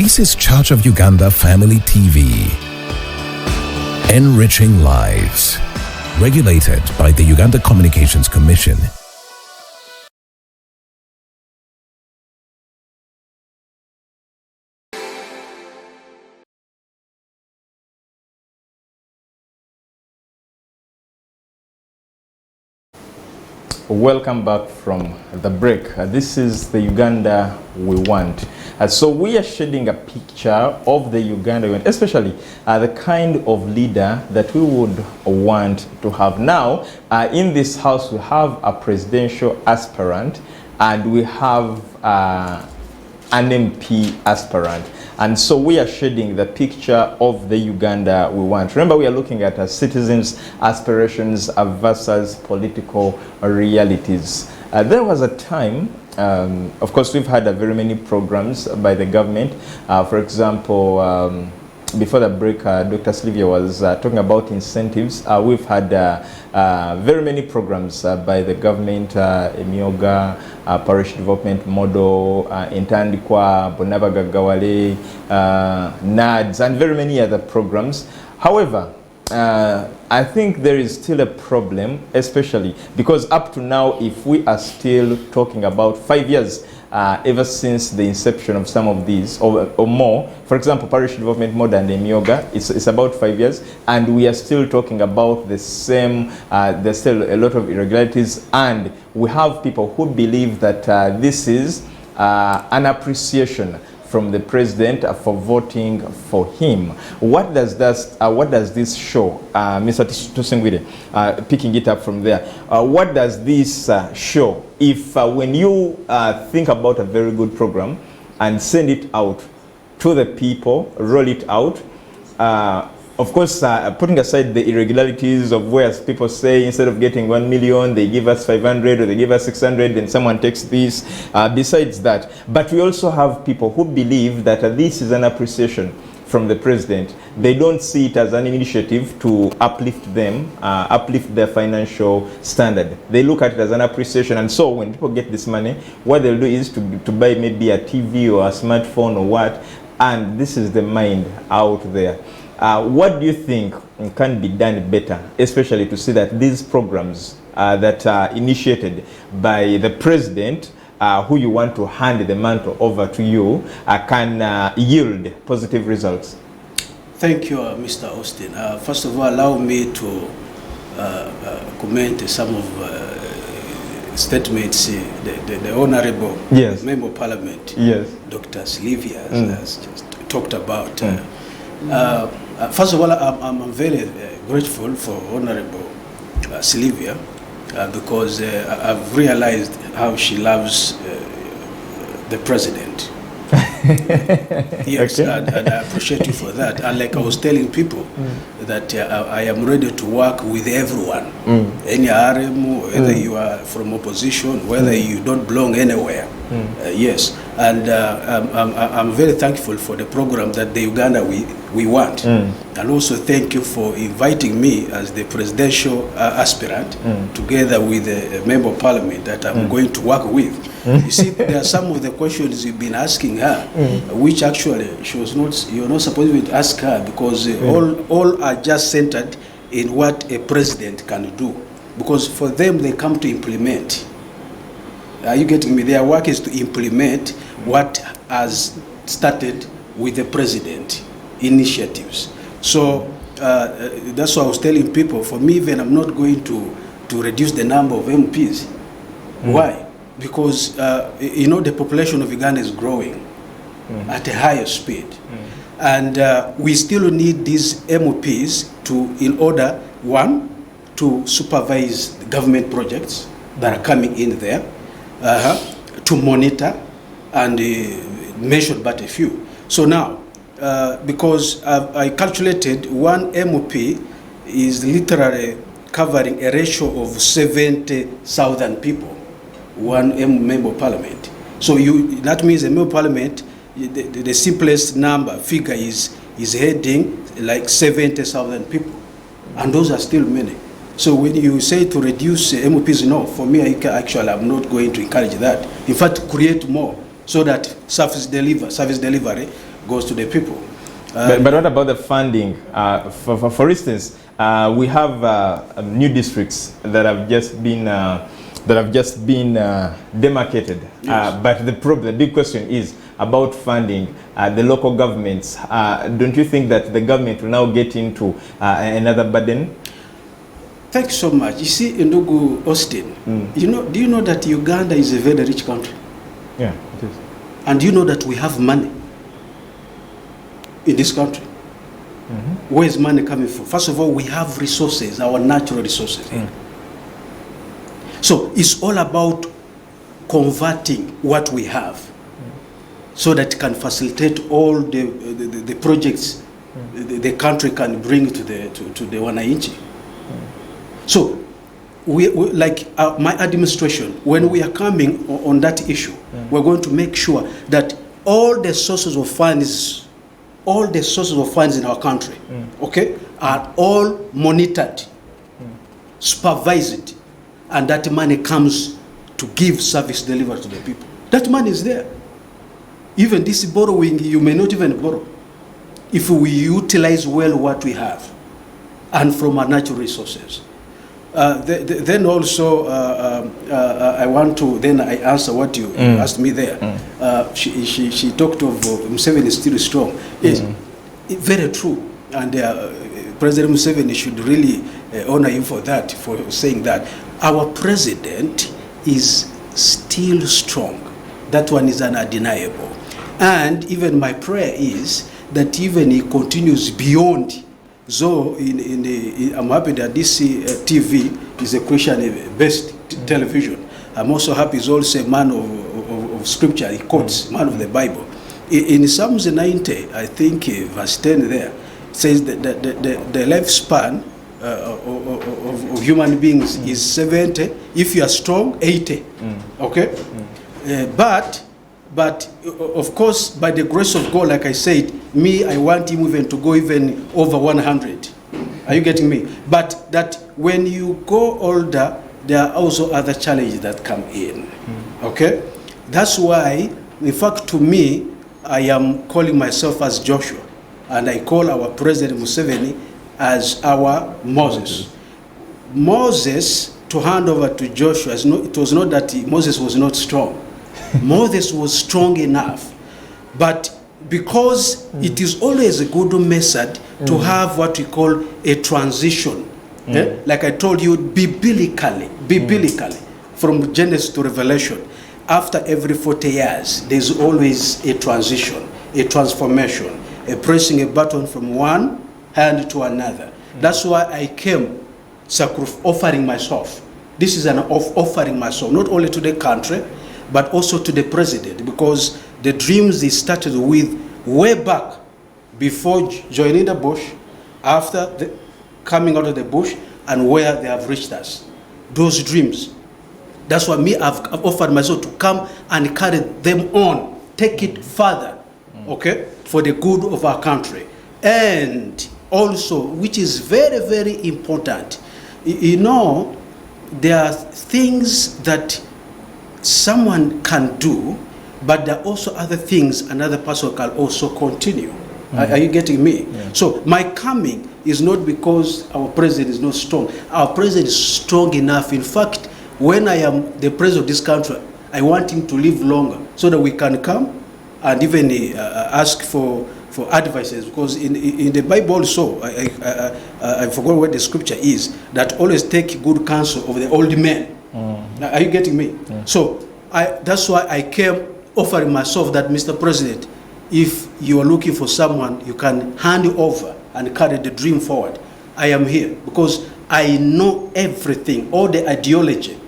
This is Church of Uganda Family TV. Enriching lives. Regulated by the Uganda Communications Commission. Welcome back from the break. This is the Uganda we want. So we are shedding a picture of the Uganda we want, especially the kind of leader that we would want to have. Now, in this house, we have a presidential aspirant and we have an MP aspirant. And so we are shedding the picture of the Uganda we want. Remember, we are looking at citizens' aspirations versus political realities. There was a time, of course, we've had very many programs by the government. For example, before the break, Dr. Sylvia was talking about incentives. We've had very many programs by the government, Emyoga, Parish Development Model, Intandikwa, Bonabaga Gawale, NADS, and very many other programs. However, I think there is still a problem, especially because up to now, if we are still talking about 5 years, ever since the inception of some of these, or more. For example, Parish Development Model and Emyoga, it's about 5 years, and we are still talking about the same, there's still a lot of irregularities, and we have people who believe that this is an appreciation from the president for voting for him. What does this show, Mr. Tusingwide, picking it up from there? What does this show if when you think about a very good program and send it out to the people, roll it out, of course, putting aside the irregularities of where people say instead of getting 1 million, they give us 500 or they give us 600 and someone takes this. Besides that, but we also have people who believe that this is an appreciation from the president. They don't see it as an initiative to uplift them, uplift their financial standard. They look at it as an appreciation. And so when people get this money, what they'll do is to buy maybe a TV or a smartphone or what. And this is the mind out there. What do you think can be done better, especially to see that these programs that are initiated by the president, who you want to hand the mantle over to you, can yield positive results? Thank you, Mr. Austin. First of all, allow me to comment some of statements the Honorable Member of Parliament, Dr. Sylvia, has just talked about. First of all, I'm very grateful for Honorable Sylvia because I've realized how she loves the president. Yes, and I appreciate you for that. And like I was telling people, that I am ready to work with everyone, any RM, whether you are from opposition, whether you don't belong anywhere. Yes, and I'm very thankful for the program that the Uganda we want. And also thank you for inviting me as the presidential aspirant together with the Member of Parliament that I'm going to work with. You see, there are some of the questions you've been asking her, which actually she was not, you're not supposed to ask her because all are just centered in what a president can do. Because for them, they come to implement. Are you getting me? Their work is to implement what has started with the president initiatives. So that's why I was telling people, for me, even I'm not going to reduce the number of MPs. Why? Because, you know, the population of Uganda is growing at a higher speed. And we still need these MPs in order, one, to supervise the government projects that are coming in there, to monitor and mention but a few. So now, because I calculated one MP is literally covering a ratio of 70,000 people. One member of parliament. So that means a member of parliament, the simplest figure is heading like 70,000 people. And those are still many. So when you say to reduce MPs, no, for me, actually, I'm not going to encourage that. In fact, create more so that service delivery goes to the people. But what about the funding? For instance, we have new districts that have just been demarcated. Yes. But the big question is about funding. The local governments. Don't you think that the government will now get into another burden? Thanks so much. You see, Ndugu Austin, do you know that Uganda is a very rich country? Yeah, it is. And do you know that we have money in this country? Where is money coming from? First of all, we have resources, our natural resources. So it's all about converting what we have so that it can facilitate all the projects the country can bring to the wananchi. So we like my administration, when we are coming on that issue, we're going to make sure that all the sources of funds in our country, okay, are all monitored, supervised, and that money comes to give service delivery to the people. That money is there. Even this borrowing, you may not even borrow if we utilize well what we have and from our natural resources. Then also, I want to, then I answer what you asked me there. She talked of Museveni is still strong. Yes, very true. And President Museveni should really honor him for that, for saying that. Our president is still strong. That one is undeniable. And even my prayer is that even he continues beyond. So I'm happy that this TV is a Christian-based television. I'm also happy he's also a man of scripture. He quotes, man of the Bible. In Psalms 90, I think verse 10 there, it says that the lifespan of human beings is 70. If you are strong, 80. Okay? But of course, by the grace of God, like I said, I want him even to go even over 100. Are you getting me? But that when you go older, there are also other challenges that come in. Okay? That's why, in fact, to me, I am calling myself as Joshua, and I call our President Museveni as our Moses. Moses, to hand over to Joshua, it was not that Moses was not strong. Moses was strong enough, but because it is always a good method to have what we call a transition, like I told you, biblically, from Genesis to Revelation, after every 40 years, there's always a transition, a transformation, a pressing a button from one hand to another. That's why I came offering myself. This is an offering myself, not only to the country, but also to the president, because the dreams they started with way back before joining the bush, after coming out of the bush, and where they have reached us. Those dreams. That's why I've offered myself to come and carry them on, take it further, okay, for the good of our country. And also, which is very, very important, you know, there are things that someone can do, but there are also other things another person can also continue. Are you getting me? Yeah. So my coming is not because our president is not strong. Our president is strong enough. In fact, when I am the president of this country, I want him to live longer so that we can come and even ask for advices, because in the Bible also, I forgot what the scripture is, that always take good counsel of the old men. Are you getting me? Yeah. So that's why I came offering myself that, Mr. President, if you are looking for someone you can hand over and carry the dream forward, I am here, because I know everything, all the ideology,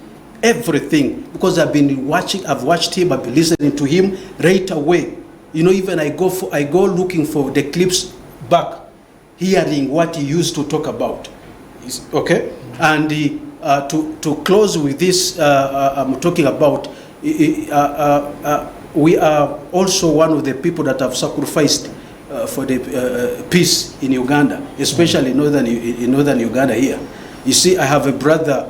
everything, because I've watched him, I've been listening to him right away. You know, even I go looking for the clips back, hearing what he used to talk about. Okay? And to close with this, I'm talking about, we are also one of the people that have sacrificed for the peace in Uganda, especially in northern Uganda here. You see, I have a brother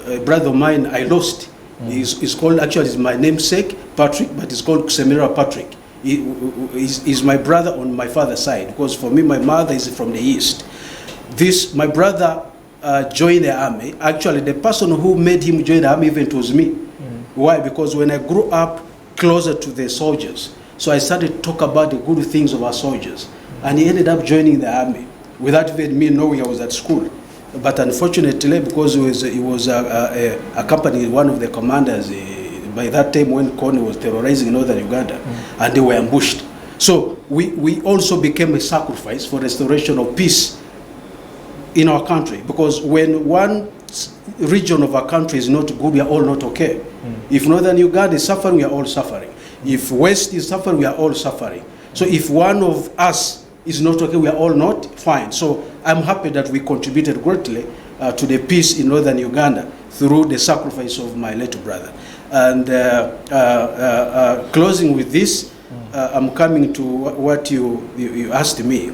of mine I lost. He's called, actually, it's my namesake, Patrick, but it's called Semira Patrick. is my brother on my father's side, because for me, my mother is from the east. My brother joined the army. Actually, the person who made him join the army even was me. Why? Because when I grew up closer to the soldiers, so I started to talk about the good things of our soldiers. And he ended up joining the army without even me knowing I was at school. But unfortunately, because he was accompanying one of the commanders by that time when Kony was terrorizing northern Uganda, and they were ambushed. So we also became a sacrifice for restoration of peace in our country, because when one region of our country is not good, we are all not okay. If northern Uganda is suffering, we are all suffering. If west is suffering, we are all suffering. So if one of us is not okay, we are all not fine. So I'm happy that we contributed greatly to the peace in northern Uganda through the sacrifice of my little brother. And closing with this, I'm coming to what you asked me.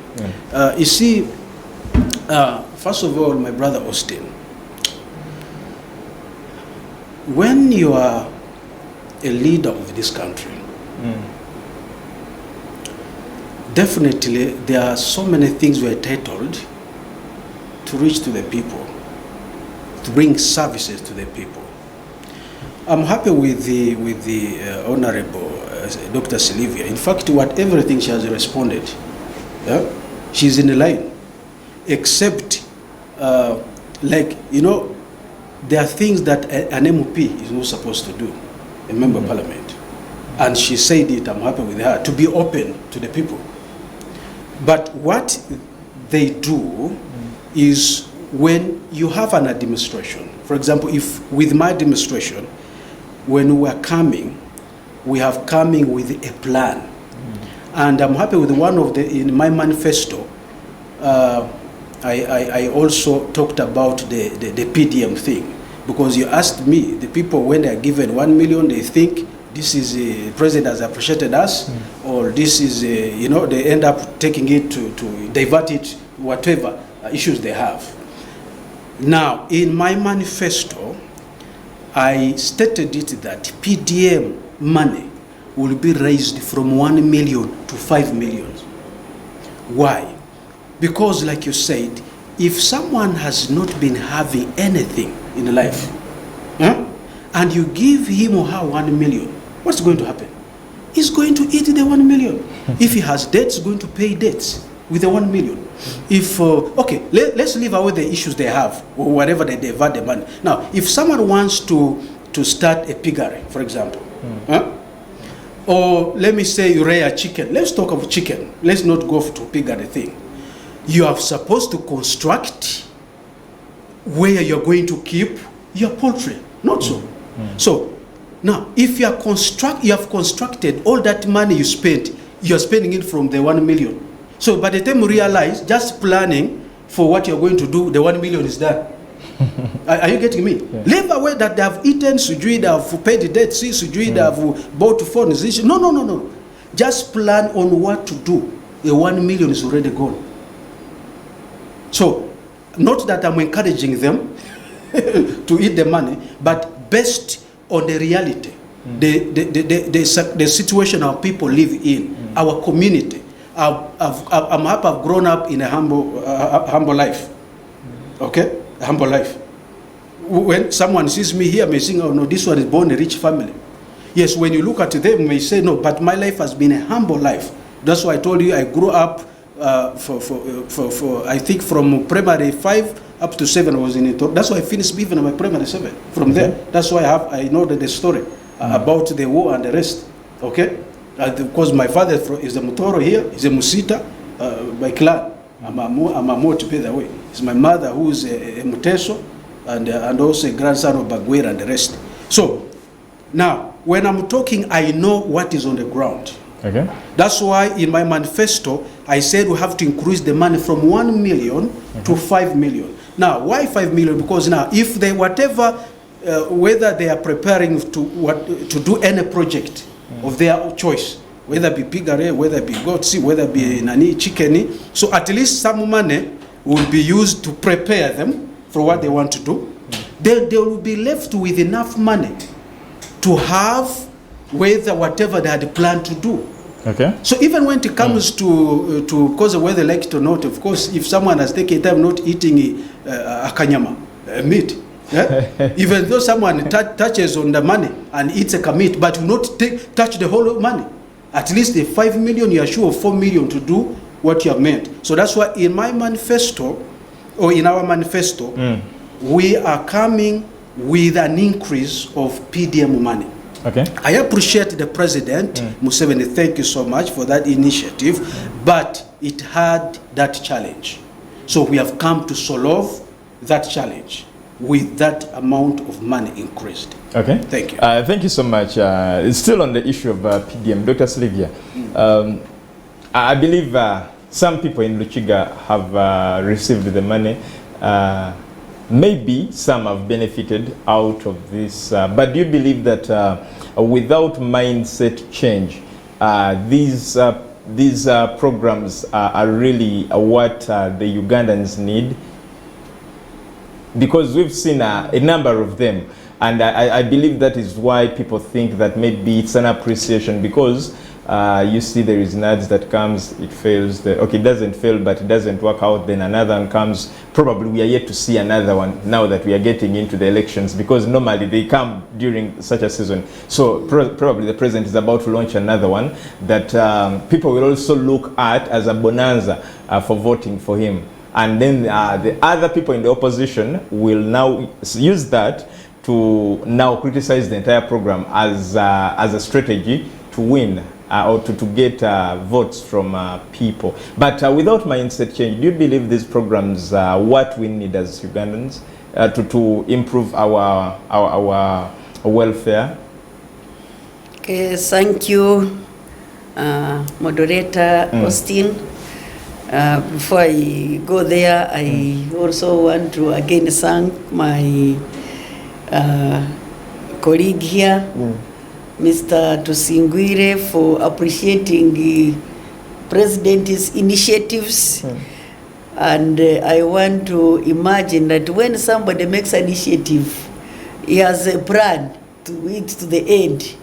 You see, first of all, my brother Austin, when you are a leader of this country, definitely there are so many things we are entitled to reach to the people, to bring services to the people. I'm happy with the Honorable Dr. Sylvia. In fact, everything she has responded, she's in the line, except like, you know, there are things that an MP is not supposed to do, a member of parliament. And she said it, I'm happy with her, to be open to the people. But what they do is when you have an administration, for example, if with my administration, when we are coming, we have coming with a plan. And I'm happy with one of in my manifesto, I also talked about the PDM thing, because you asked me, the people when they are given 1 million, they think this is the president has appreciated us, or this is you know, they end up taking it to divert it, whatever issues they have. Now, in my manifesto, I stated it that PDM money will be raised from 1 million to 5 million. Why? Because, like you said, if someone has not been having anything in life, and you give him or her 1 million, what's going to happen? He's going to eat the 1 million. If he has debts, he's going to pay debts with the 1 million. If, okay, let's leave away the issues they have, or whatever they divert the money. Now, if someone wants to start a piggery, for example, or let me say you rear chicken. Let's talk of chicken. Let's not go to piggery thing. You are supposed to construct where you're going to keep your poultry, not so. So now, if you have constructed all that money you spent, you're spending it from the 1 million. So by the time you realize, just planning for what you're going to do, the 1 million is done. Are you getting me? Yeah. Leave away that they have eaten sujui, they have paid the debt, sujui, they have bought phones. No. Just plan on what to do. The 1 million is already gone. So, not that I'm encouraging them to eat the money, but based on the reality, the situation our people live in, our community. I'm happy I've grown up in a humble life. Okay? A humble life. When someone sees me here, may think, oh no, this one is born in a rich family. Yes, when you look at them, you may say, no, but my life has been a humble life. That's why I told you I grew up I think from primary 5 up to 7 I was in it. That's why I finished even my primary 7. From there, that's why I know the story about the war and the rest. Okay? Because my father is a Mutoro here, he's a Musita by clan. I'm a Mo to pay the way. It's my mother who is a Muteso and also a grandson of Bagwera and the rest. So, now, when I'm talking, I know what is on the ground. Okay. That's why in my manifesto, I said we have to increase the money from 1 million to 5 million. Now, why 5 million? Because now, if they, whatever, whether they are preparing to do any project of their choice, whether it be piggery, whether it be goats, whether it be nani, chicken, so at least some money will be used to prepare them for what they want to do. Then they will be left with enough money to have whether whatever they had planned to do. Okay. So even when it comes to because whether they like it or not, of course, if someone has taken time not eating a kanyama, meat, even though someone touches on the money and eats a meat, but will not touch the whole money, at least the 5 million, you are sure of 4 million to do what you have meant. So that's why in my manifesto, or in our manifesto, we are coming with an increase of PDM money. Okay. I appreciate the President, Museveni, thank you so much for that initiative, but it had that challenge. So we have come to solve that challenge with that amount of money increased. Okay. Thank you. Thank you so much. It's still on the issue of PDM. Dr. Sylvia, I believe some people in Luchiga have received the money. Maybe some have benefited out of this, but do you believe that without mindset change, these programs are really what the Ugandans need? Because we've seen a number of them, and I believe that is why people think that maybe it's an appreciation, because you see there is NADS that comes, it fails, okay, it doesn't fail, but it doesn't work out, then another one comes. Probably we are yet to see another one now that we are getting into the elections, because normally they come during such a season. So probably the president is about to launch another one that people will also look at as a bonanza for voting for him. And then the other people in the opposition will now use that to now criticize the entire program as a strategy to win or to get votes from people. But without mindset change, do you believe these programs are what we need as Ugandans to improve our welfare? Okay, thank you, Moderator Austin. Before I go there, I also want to again thank my colleague here, Mr. Tusingwire, for appreciating the President's initiatives. And I want to imagine that when somebody makes an initiative, he has a plan to it to the end.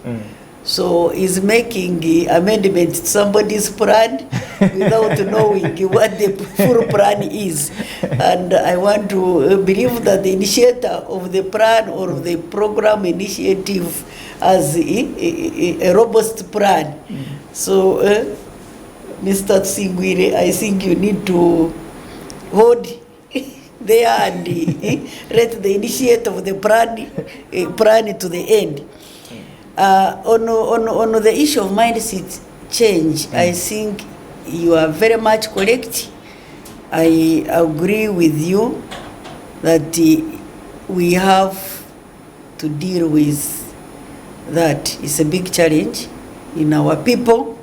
So he's making amendment to somebody's plan without knowing what the full plan is. And I want to believe that the initiator of the plan or the program initiative has a robust plan. So, Mr. Tsingwire, I think you need to hold there and let the initiator of the plan to the end. On the issue of mindset change, I think you are very much correct. I agree with you that we have to deal with that. It's a big challenge in our people,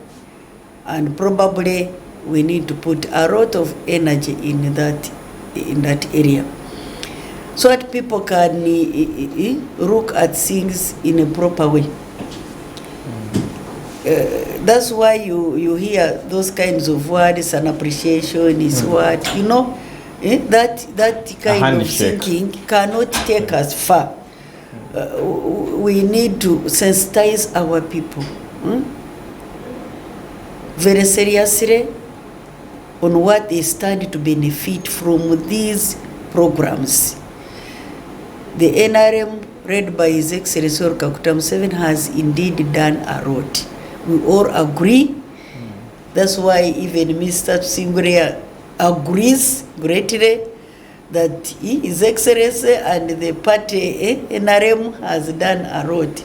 and probably we need to put a lot of energy in that area, so that people can look at things in a proper way. That's why you hear those kinds of words, and appreciation is what, that kind of thinking cannot take us far. We need to sensitize our people very seriously on what they stand to benefit from these programs. The NRM, led by His Excellency Kaguta Museveni, has indeed done a lot. We all agree. That's why even Mr. Tsingwire agrees greatly that His Excellency and the party NRM has done a lot.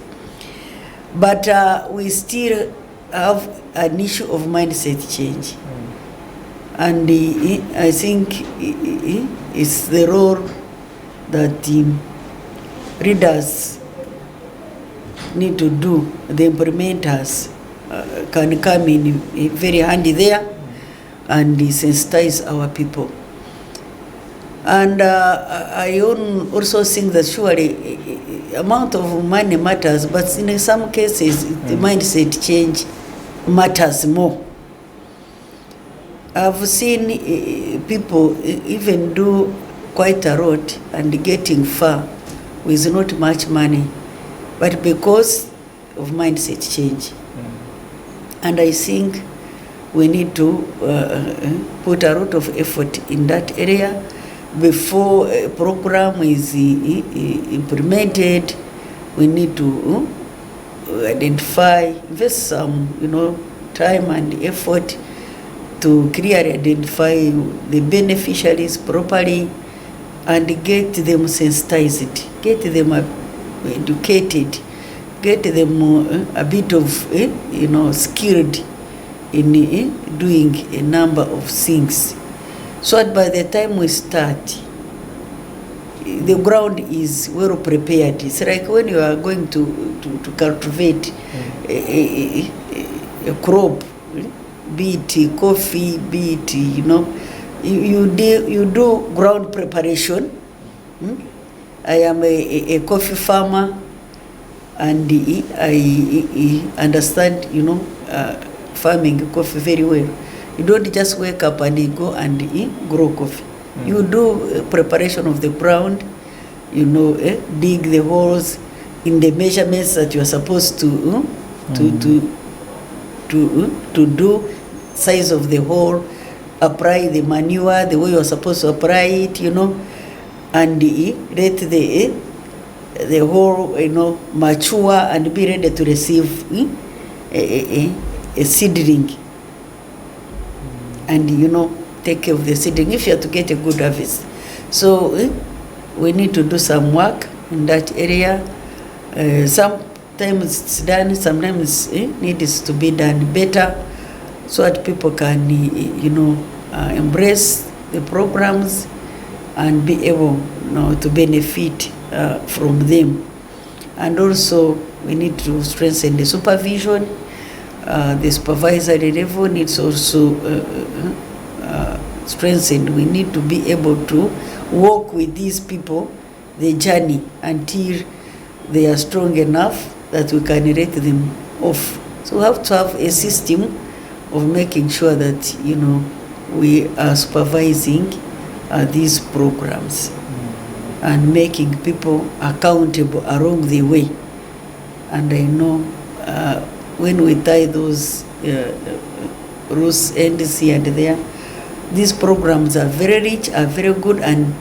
But we still have an issue of mindset change. And I think it's the role that leaders need to do, the implementers can come in very handy there and sensitize our people. And I also think that surely amount of money matters, but in some cases the mindset change matters more. I've seen people even do quite a lot and getting far with not much money, but because of mindset change. And I think we need to put a lot of effort in that area before a program is implemented. We need to invest some, time and effort to clearly identify the beneficiaries properly and get them sensitized, get them educated, get them a bit of, skilled in doing a number of things, so that by the time we start, the ground is well prepared. It's like when you are going to cultivate a crop, be it coffee, be it, you do ground preparation. I am a coffee farmer, and I understand, farming coffee very well. You don't just wake up and you go and grow coffee. You do preparation of the ground, dig the holes in the measurements that you are supposed to do, size of the hole, apply the manure the way you are supposed to apply it, and let the hole, mature and be ready to receive a seedling, and take care of the seedling if you are to get a good harvest. So we need to do some work in that area. Sometimes it's done, sometimes needs to be done better, so that people can embrace the programs and be able to benefit from them. And also we need to strengthen the supervision. The supervisory level needs also strengthened. We need to be able to walk with these people the journey until they are strong enough that we can let them off. So we have to have a system of making sure that we are supervising these programs and making people accountable along the way. And I know when we tie those rules ends here and there, these programs are very rich, are very good, and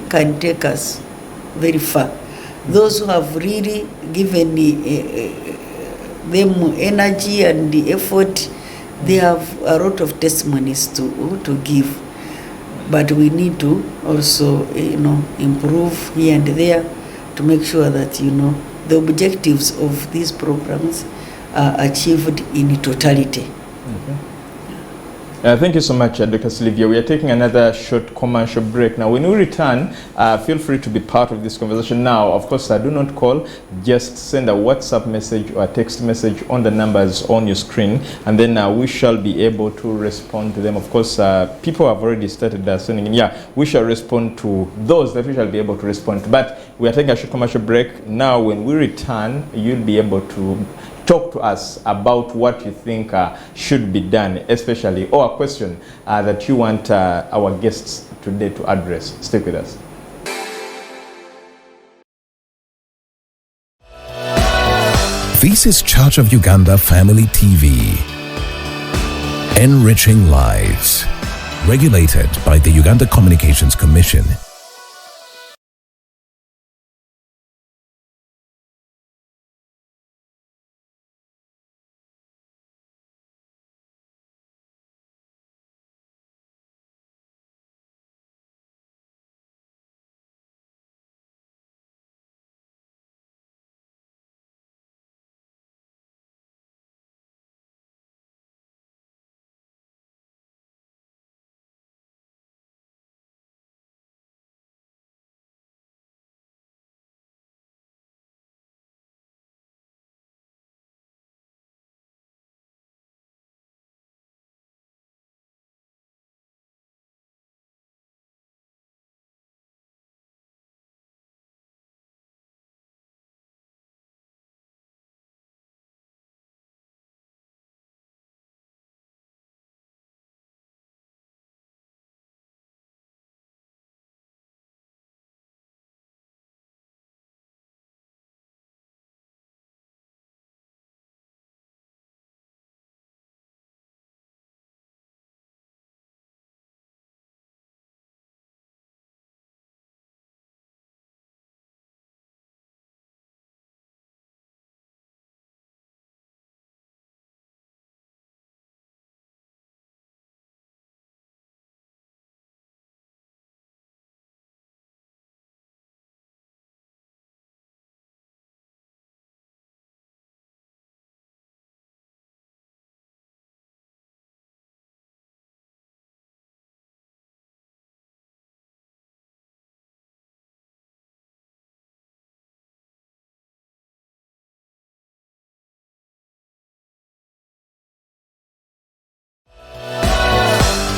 can take us very far. Those who have really given them energy and the effort, they have a lot of testimonies to give. But we need to also, improve here and there to make sure that, the objectives of these programs are achieved in totality. Thank you so much, Dr. Sylvia. We are taking another short commercial break. Now, when we return, feel free to be part of this conversation. Now, of course, do not call. Just send a WhatsApp message or a text message on the numbers on your screen, and then we shall be able to respond to them. Of course, people have already started sending in. Yeah, we shall respond to those that we shall be able to respond to. But we are taking a short commercial break. Now, when we return, you'll be able to talk to us about what you think should be done, especially, or a question that you want our guests today to address. Stick with us. This is Church of Uganda Family TV. Enriching lives. Regulated by the Uganda Communications Commission.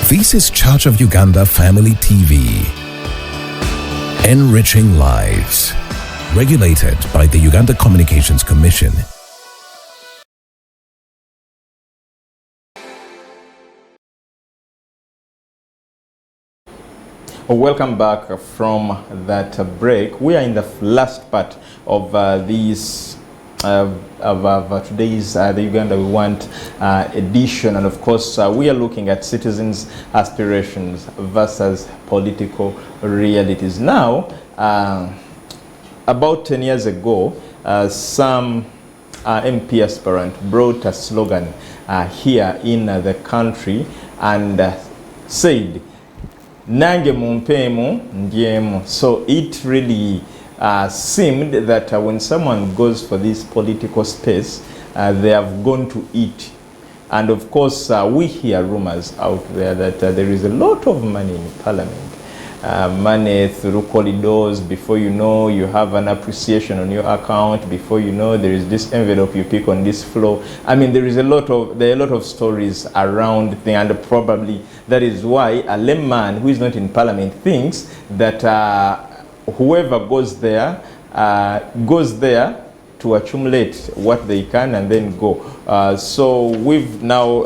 This is Church of Uganda Family TV. Enriching lives. Regulated by the Uganda Communications Commission. Welcome back from that break. We are in the last part of today's the Uganda We Want edition, and of course we are looking at citizens' aspirations versus political realities. Now, about 10 years ago, some MP aspirant brought a slogan here in the country and said, Nange mumpemu ndiemu. So it really seemed that when someone goes for this political space, they have gone to eat. And of course, we hear rumors out there that there is a lot of money in Parliament. Money through corridors. Before you know, you have an appreciation on your account. Before you know, there is this envelope you pick on this floor. I mean, there are a lot of stories around things, and probably that is why a layman who is not in Parliament thinks that whoever goes there to accumulate what they can and then go. So we now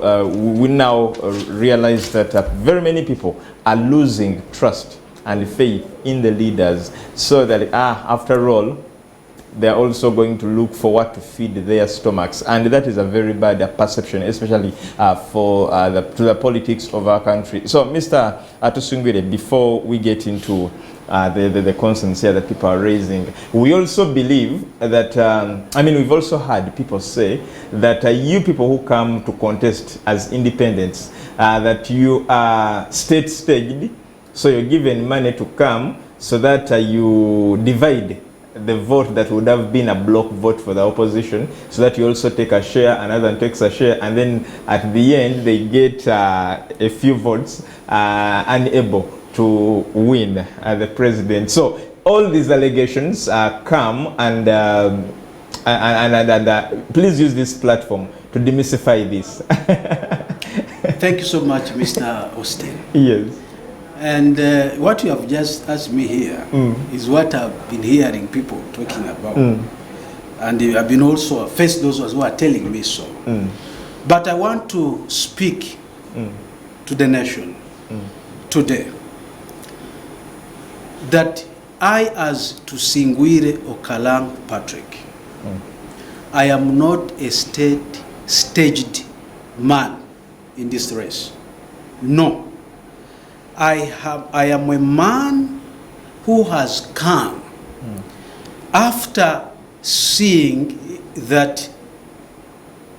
realize that very many people are losing trust and faith in the leaders, so that after all, they are also going to look for what to feed their stomachs, and that is a very bad perception, especially for the politics of our country. So, Mr. Tusingwire, before we get into the concerns here that people are raising, we also believe that, we've also had people say that you people who come to contest as independents, that you are state-staged, so you're given money to come so that you divide the vote that would have been a block vote for the opposition, so that you also take a share, another takes a share, and then at the end they get a few votes, unable to win the president. So all these allegations come, and please use this platform to demystify this. Thank you so much, Mr. Austin. Yes. And what you have just asked me here is what I've been hearing people talking about. And I've been also faced those who are telling me so. But I want to speak to the nation today that I, as Tusingwire Okalang Patrick, I am not a staged man in this race. No. I am a man who has come after seeing that,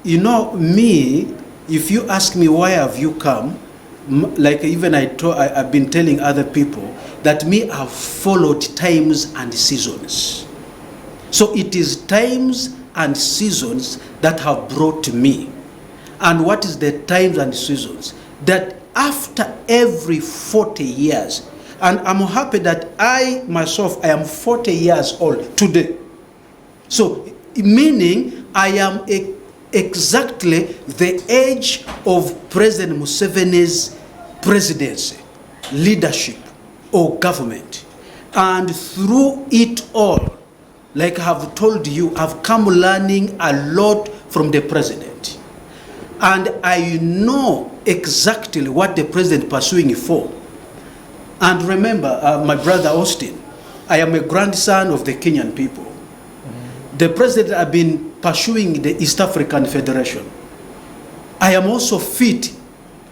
me, if you ask me why have you come, like even I've been telling other people that I've followed times and seasons. So it is times and seasons that have brought me. And what is the times and seasons? That after every 40 years, and I'm happy that I myself, I am 40 years old today. So, meaning I am exactly the age of President Museveni's presidency, leadership, or government. And through it all, like I have told you, I've come learning a lot from the president. And I know exactly what the president is pursuing for. And remember, my brother Austin, I am a grandson of the Kenyan people. The president has been pursuing the East African Federation. I am also fit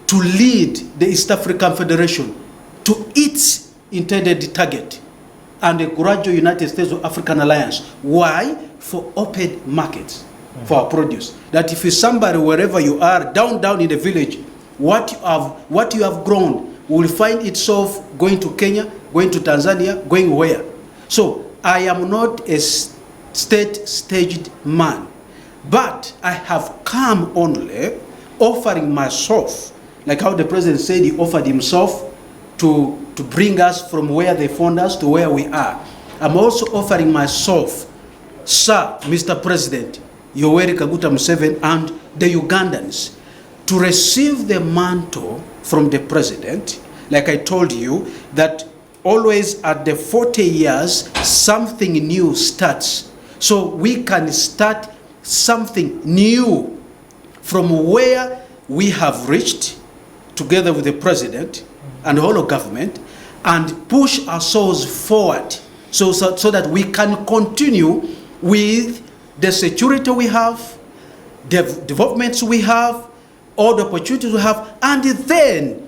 to lead the East African Federation to its intended target and the gradual United States of African Alliance. Why? For open markets for our produce. That if you're somebody wherever you are, down in the village, what you have grown will find itself going to Kenya, going to Tanzania, going where. So I am not a state-staged man, but I have come only offering myself, like how the president said he offered himself to bring us from where they found us to where we are. I'm also offering myself, Sir, Mr. President, Yoweri Kaguta Museveni, and the Ugandans, to receive the mantle from the president, like I told you, that always at the 40 years, something new starts. So we can start something new from where we have reached together with the president and the whole of government, and push ourselves forward so that we can continue with the security we have, the developments we have, all the opportunities we have, and then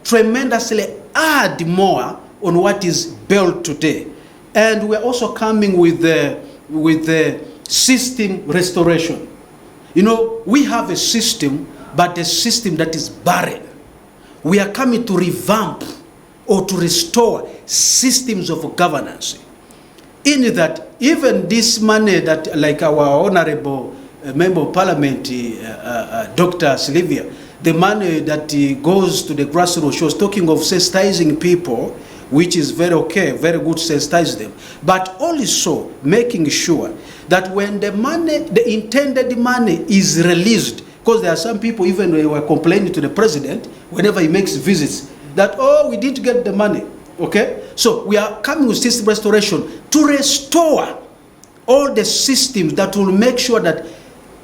tremendously add more on what is built today. And we're also coming with the system restoration. You know, we have a system, but a system that is barren. We are coming to revamp or to restore systems of governance. In that, even this money that, like our honorable member of parliament, Dr. Sylvia, the money that goes to the grassroots, she was talking of sensitizing people, which is very okay, very good to sensitize them, but also making sure that when the money, the intended money is released, because there are some people, even they were complaining to the president whenever he makes visits, that, oh, we didn't get the money, okay? So we are coming with system restoration to restore all the systems that will make sure that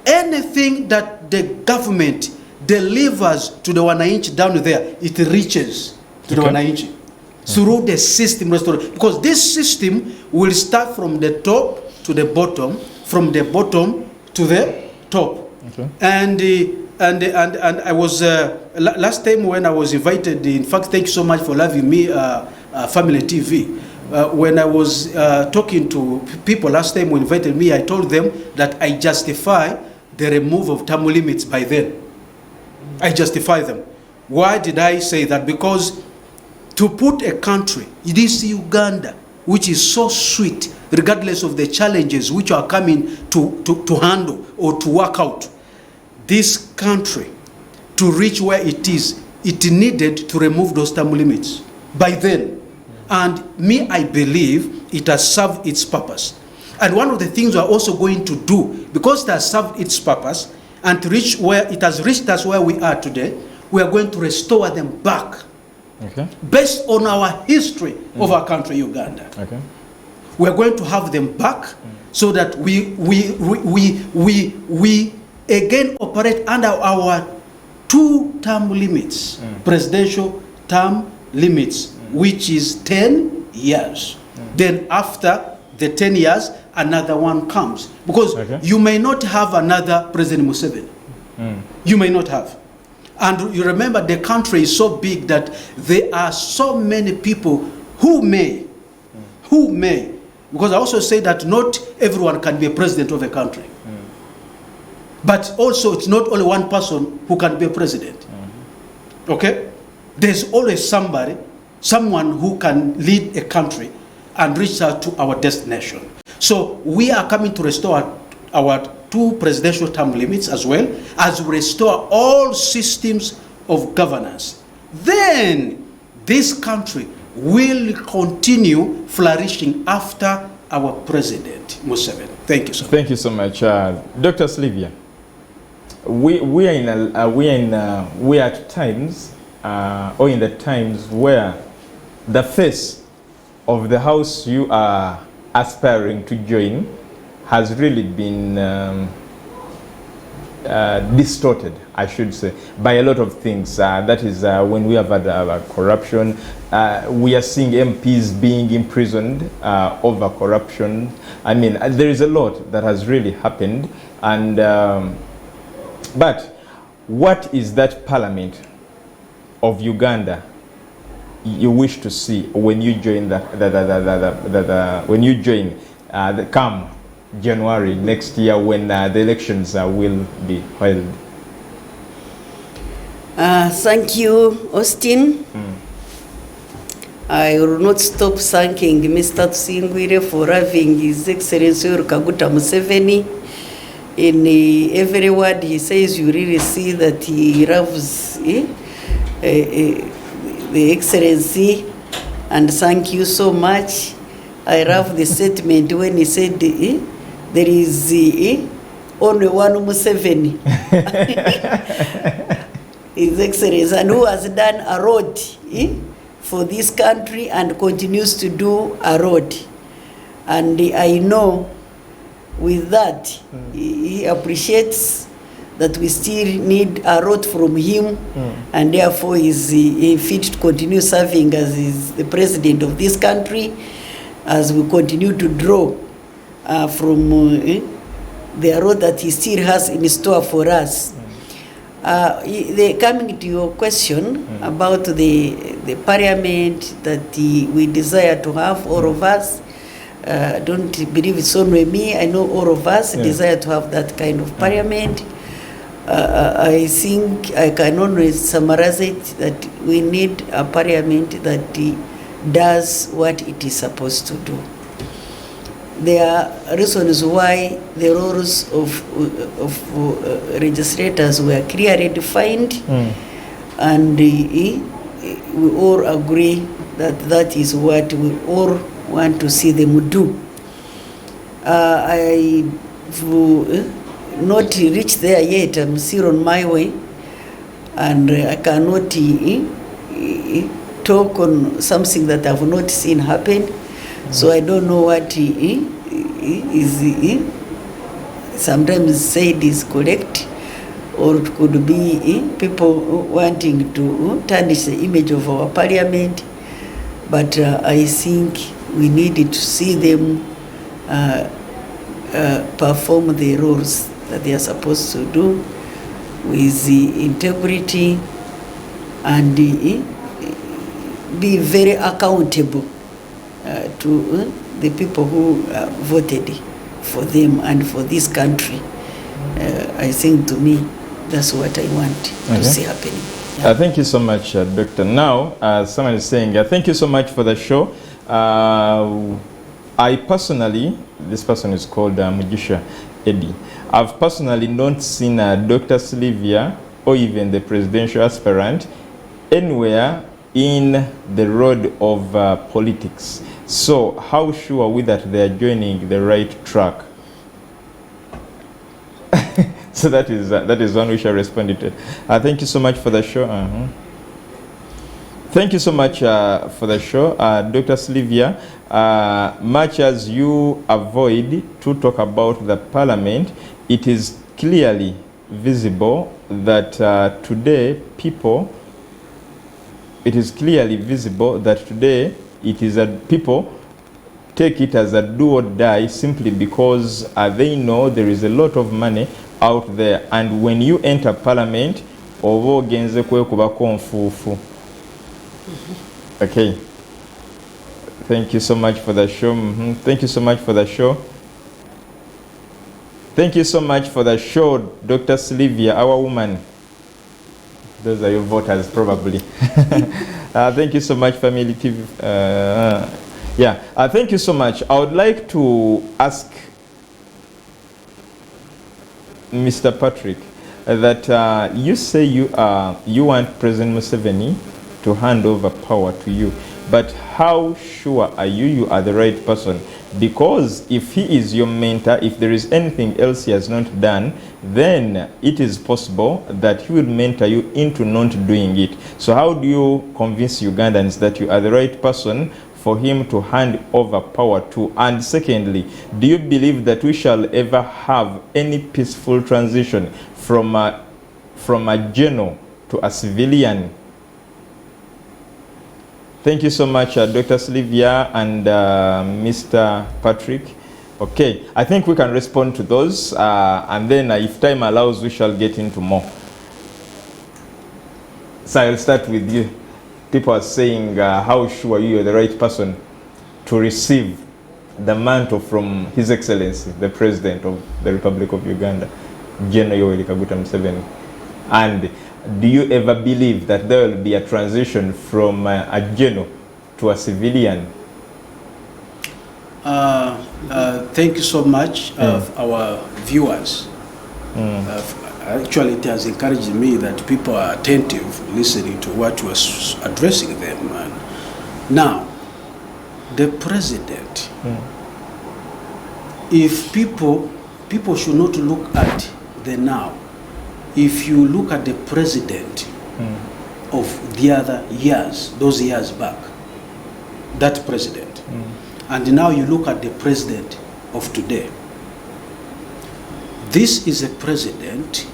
anything that the government delivers to the wananchi down there, it reaches to the wananchi through the system restoration. Because this system will start from the top to the bottom, from the bottom to the top. Okay. And I was last time when I was invited. In fact, thank you so much for having me, Family TV. When I was talking to people last time when invited me, I told them that I justify the removal of term limits by then. I justify them. Why did I say that? Because to put a country, this Uganda, which is so sweet, regardless of the challenges which are coming to handle or to work out, this country, to reach where it is, it needed to remove those term limits by then. And me, I believe it has served its purpose. And one of the things we are also going to do, because it has served its purpose, and to reach where it has reached us where we are today, we are going to restore them back. Okay. Based on our history of our country, Uganda. Okay. We are going to have them back so that we again operate under our 2-term limits, presidential term limits, which is 10 years. Then after the 10 years, another one comes. Because you may not have another President Museveni. You may not have. And you remember the country is so big that there are so many people who may, because I also say that not everyone can be a president of a country. But also it's not only one person who can be a president. Okay? There's always someone who can lead a country and reach out to our destination. So we are coming to restore our 2 presidential term limits as well as we restore all systems of governance. Then this country will continue flourishing after our president, Museveni. Thank you so much. Thank you so much. Dr. Sylvia, we are at times, or in the times where the face of the house you are aspiring to join has really been distorted, I should say, by a lot of things. That is when we have had corruption. We are seeing MPs being imprisoned over corruption. I mean, there is a lot that has really happened. And but what is that parliament of Uganda you wish to see when you join come January next year when the elections will be held? Thank you, Austin. I will not stop thanking Mr. Tsingwire for having His Excellency Kaguta Museveni. In every word he says, you really see that he loves the Excellency, and thank you so much. I love the statement when he said there is only one Museveni. His Excellency, and who has done a lot for this country and continues to do a lot. And I know with that, he appreciates that we still need a lot from him, and therefore is fit to continue serving as the president of this country, as we continue to draw from the road that he still has in store for us. Coming to your question about the parliament that we desire to have, all of us, don't believe it's only me, I know all of us desire to have that kind of parliament. I think I can only summarize it that we need a parliament that does what it is supposed to do. There are reasons why the roles of registrators were clearly defined, and we all agree that that is what we all want to see them do. I've not reached there yet. I'm still on my way, and I cannot talk on something that I've not seen happen. So I don't know what is sometimes said is correct, or it could be people wanting to tarnish the image of our parliament. But I think we needed to see them perform the roles that they are supposed to do with the integrity and be very accountable to the people who voted for them and for this country. I think, to me, that's what I want to see happening. Thank you so much, Doctor. Now, someone is saying, thank you so much for the show. I personally, this person is called Mugisha Eddie. I've personally not seen Dr. Sylvia or even the presidential aspirant anywhere in the road of politics. So how sure are we that they are joining the right track? So that is one we shall respond to. Thank you so much for the show. Thank you so much for the show, Dr. Sylvia. Much as you avoid to talk about the parliament, it is clearly visible that today it is people take it as a do or die simply because they know there is a lot of money out there, and when you enter parliament, ogenze kwekubako nfufu. Okay. Thank you so much for the show. Thank you so much for the show. Thank you so much for the show, Dr. Sylvia, our woman. Those are your voters, probably. Thank you so much, Family TV. Thank you so much. I would like to ask Mr. Patrick that you say you want President Museveni to hand over power to you, but how sure are you are the right person? Because if he is your mentor, if there is anything else he has not done, then it is possible that he will mentor you into not doing it. So how do you convince Ugandans that you are the right person for him to hand over power to? And secondly, do you believe that we shall ever have any peaceful transition from a general to a civilian? Thank you so much, Dr. Sylvia and Mr. Patrick. Okay, I think we can respond to those, and then if time allows, we shall get into more. So I'll start with you. People are saying, how sure you are the right person to receive the mantle from His Excellency, the President of the Republic of Uganda, General Yoweri Kaguta Museveni. And do you ever believe that there will be a transition from a general to a civilian? Thank you so much, our viewers. Actually, it has encouraged me that people are attentive, listening to what was addressing them. And now, the president, if people should not look at the now. If you look at the president of the other years, those years back, that president. And now you look at the president of today. This is a president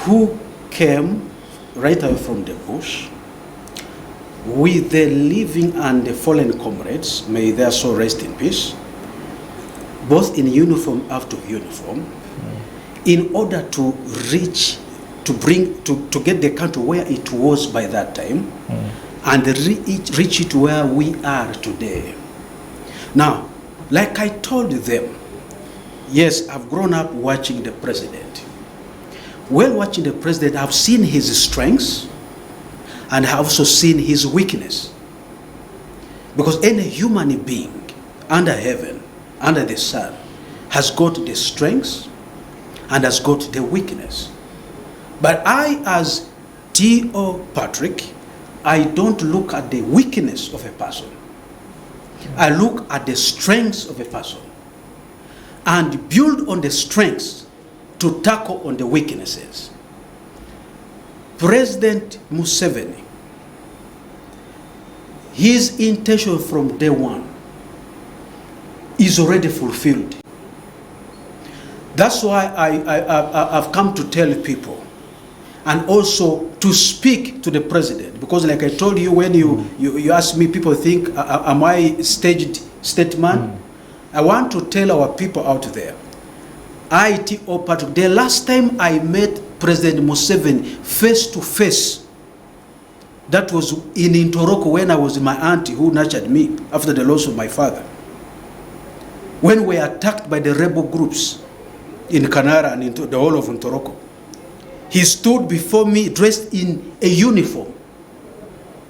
who came right away from the bush with the living and the fallen comrades, may their soul rest in peace, both in uniform out of uniform, in order to reach, to get the country where it was by that time, and reach it where we are today. Now, like I told them, yes, I've grown up watching the president. While watching the president, I've seen his strengths, and I've also seen his weakness. Because any human being under heaven, under the sun, has got the strengths and has got the weakness. But I, as T.O. Patrick, I don't look at the weakness of a person. I look at the strengths of a person and build on the strengths to tackle on the weaknesses. President Museveni, his intention from day one is already fulfilled. That's why I've come to tell people and also to speak to the president, because like I told you, when you ask me, people think, am I staged statement? I want to tell our people out there, T.O. Patrick, the last time I met President Museveni face to face, that was in Ntoroko, when I was my auntie who nurtured me after the loss of my father. When we were attacked by the rebel groups in Kanara and into the whole of Ntoroko, he stood before me dressed in a uniform,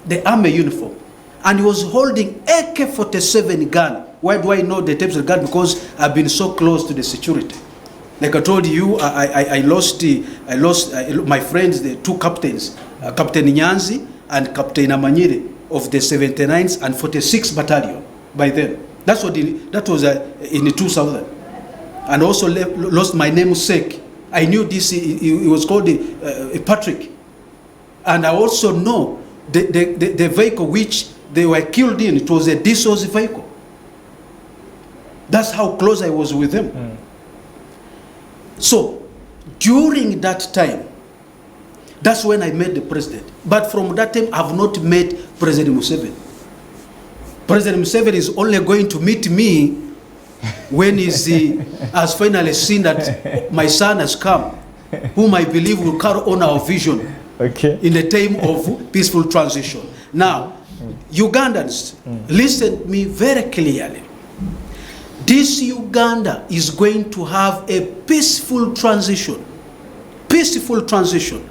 the army uniform, and he was holding AK-47 gun. Why do I know the types of gun? Because I've been so close to the security. Like I told you, I lost my friends, the two captains, Captain Nyanzi and Captain Amanyire of the 79th and 46th Battalion by then. That was in 2000. And also lost my namesake. I knew this, it was called Patrick. And I also know the vehicle which they were killed in, it was a Disso's vehicle. That's how close I was with them. So, during that time, that's when I met the president. But from that time, I've not met President Museveni. President Museveni is only going to meet me when he has finally seen that my son has come, whom I believe will carry on our vision in the time of peaceful transition. Now, Ugandans, listen to me very clearly. This Uganda is going to have a peaceful transition. Peaceful transition.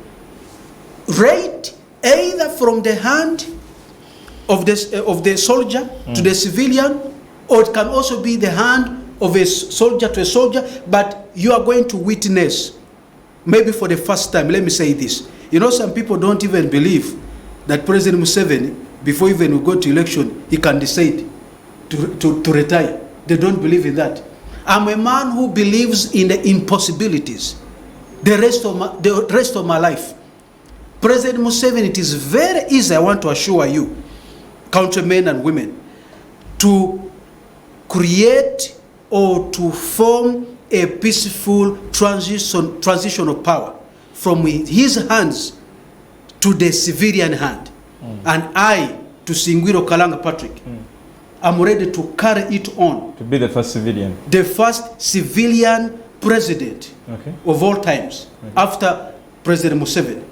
Right? Either from the hand of the soldier to the civilian, or it can also be the hand of a soldier to a soldier, but you are going to witness, maybe for the first time, let me say this. You know, some people don't even believe that President Museveni, before even we go to election, he can decide to retire. They don't believe in that. I'm a man who believes in the impossibilities the rest of my life. President Museveni, it is very easy, I want to assure you, countrymen and women, to create or to form a peaceful transition of power from his hands to the civilian hand. And I, to Singwiro Kalanga Patrick, I'm ready to carry it on. To be the first civilian. The first civilian president of all times, after President Museveni.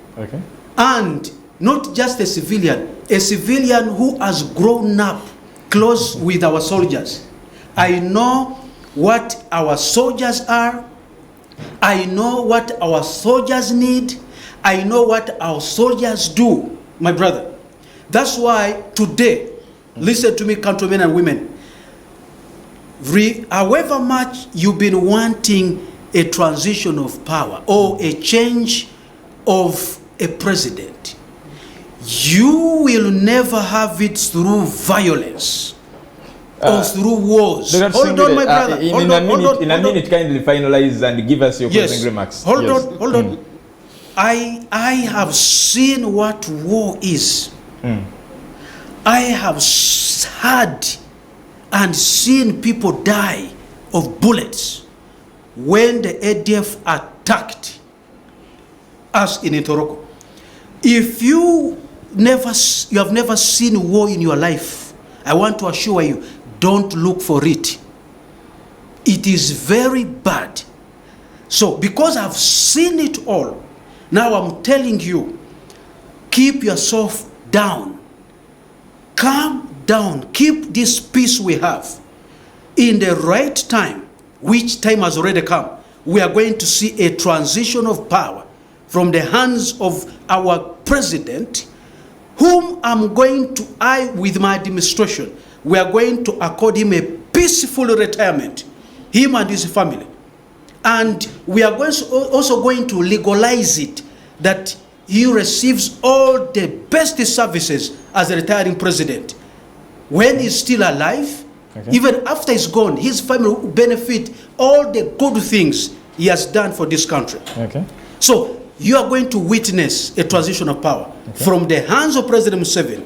And not just a civilian who has grown up close with our soldiers. I know what our soldiers are. I know what our soldiers need. I know what our soldiers do, my brother. That's why today, listen to me, countrymen and women. However much you've been wanting a transition of power or a change of a president, you will never have it through violence or through wars. Hold on, my brother. In a minute, kindly finalize and give us your closing remarks. Hold on. I have seen what war is. I have heard and seen people die of bullets when the ADF attacked us in Itoroko. If you have never seen war in your life, I want to assure you, don't look for it. It is very bad. So, because I've seen it all, now I'm telling you, keep yourself down. Calm down. Keep this peace we have. In the right time, which time has already come, we are going to see a transition of power from the hands of our president, whom with my administration, we are going to accord him a peaceful retirement, him and his family. And we are also going to legalize it, that he receives all the best services as a retiring president. When he's still alive, even after he's gone, his family will benefit all the good things he has done for this country. So you are going to witness a transition of power from the hands of President Museveni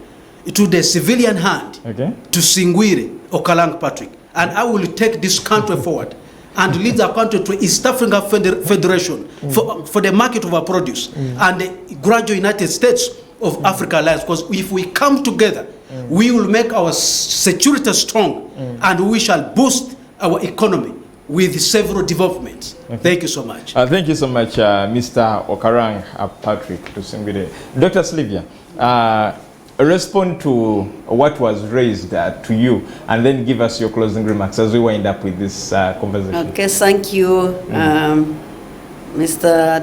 to the civilian hand to Singwire Okalang Patrick. And I will take this country forward and lead the country to East Africa Federation for the market of our produce and the gradual United States of Africa Alliance. Because if we come together, we will make our security strong and we shall boost our economy with several developments. Thank you so much. Thank you so much, Mr. Okarang Patrick Tusingwire. Dr. Sylvia, respond to what was raised to you and then give us your closing remarks as we wind up with this conversation. Okay, thank you, Mr.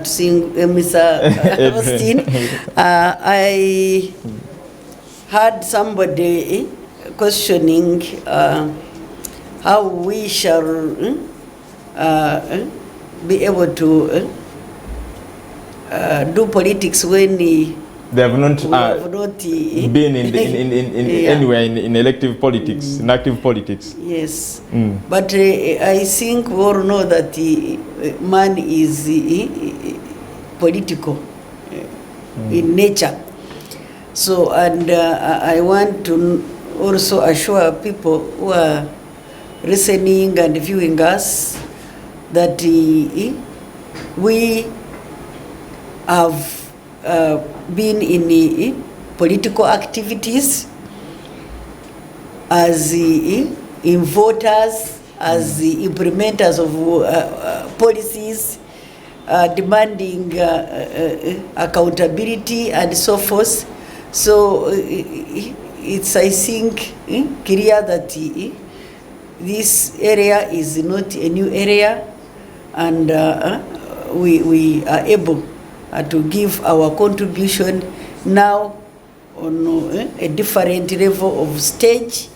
Austin. I heard somebody questioning how we shall be able to do politics when they have not been anywhere in elective politics, in active politics. Yes, but I think we all know that man is political in nature. So, and I want to also assure people who are listening and viewing us that we have been in political activities as in voters, as the implementers of policies, demanding accountability and so forth. So it's, I think, clear that this area is not a new area, and we are able to give our contribution now on a different level of stage,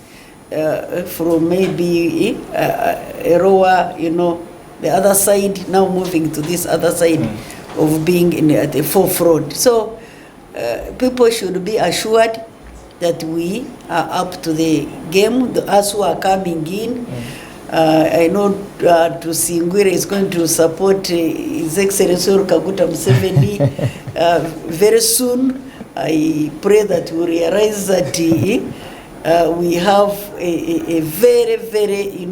from maybe a rower, the other side, now moving to this other side of being at the forefront. So people should be assured that we are up to the game, us who are coming in. I know Tusingwire is going to support His Excellency Kaguta Museveni very soon. I pray that we realize that we have a very, very,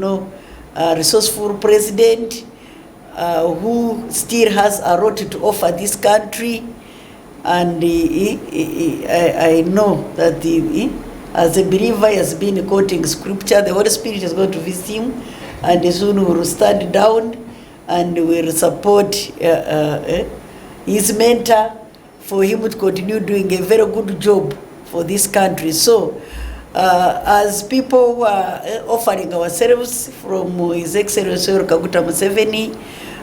resourceful president who still has a lot to offer this country. And I know that as a believer, he has been quoting scripture. The Holy Spirit is going to visit him, and soon we will stand down and we will support his mentor for him to continue doing a very good job for this country. So, as people who are offering ourselves from His Excellency Kaguta Museveni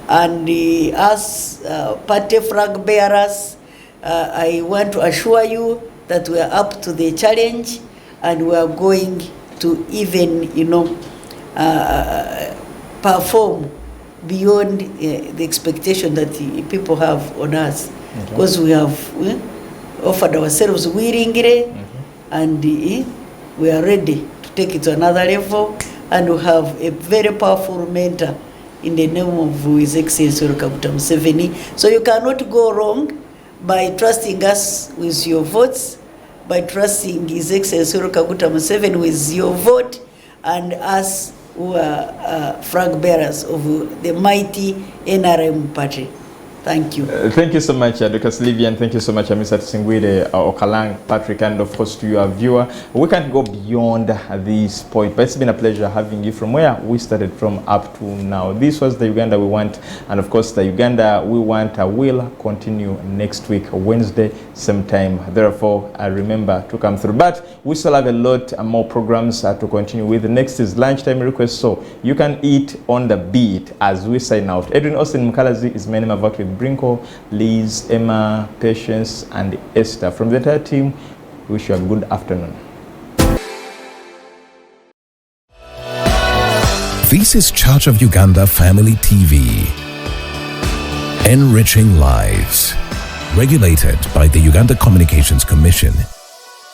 and us party flag bearers, I want to assure you that we are up to the challenge, and we are going to even, perform beyond the expectation that the people have on us, because we have offered ourselves willingly, and we are ready to take it to another level, and we have a very powerful mentor in the name of His Excellency Kaguta Museveni. So you cannot go wrong by trusting us with your votes, by trusting His Excellency Yoweri Kaguta Museveni with your vote, and us who are flag bearers of the mighty NRM party. Thank you. Thank you so much, Dr. Sylvia, and thank you so much, Mr. Tsingwire, Okalang, Patrick, and of course to your viewer. We can't go beyond this point, but it's been a pleasure having you from where we started from up to now. This was the Uganda We Want, and of course the Uganda We Want will continue next week, Wednesday, same time. Therefore, remember to come through. But we still have a lot more programs to continue with. The next is Lunchtime Request, so you can eat on the beat as we sign out. Edwin Austin Mukalazi is my name. I've worked with Brinko, Liz, Emma, Patience, and Esther. From the entire team, we wish you a good afternoon. This is Church of Uganda Family TV. Enriching lives. Regulated by the Uganda Communications Commission.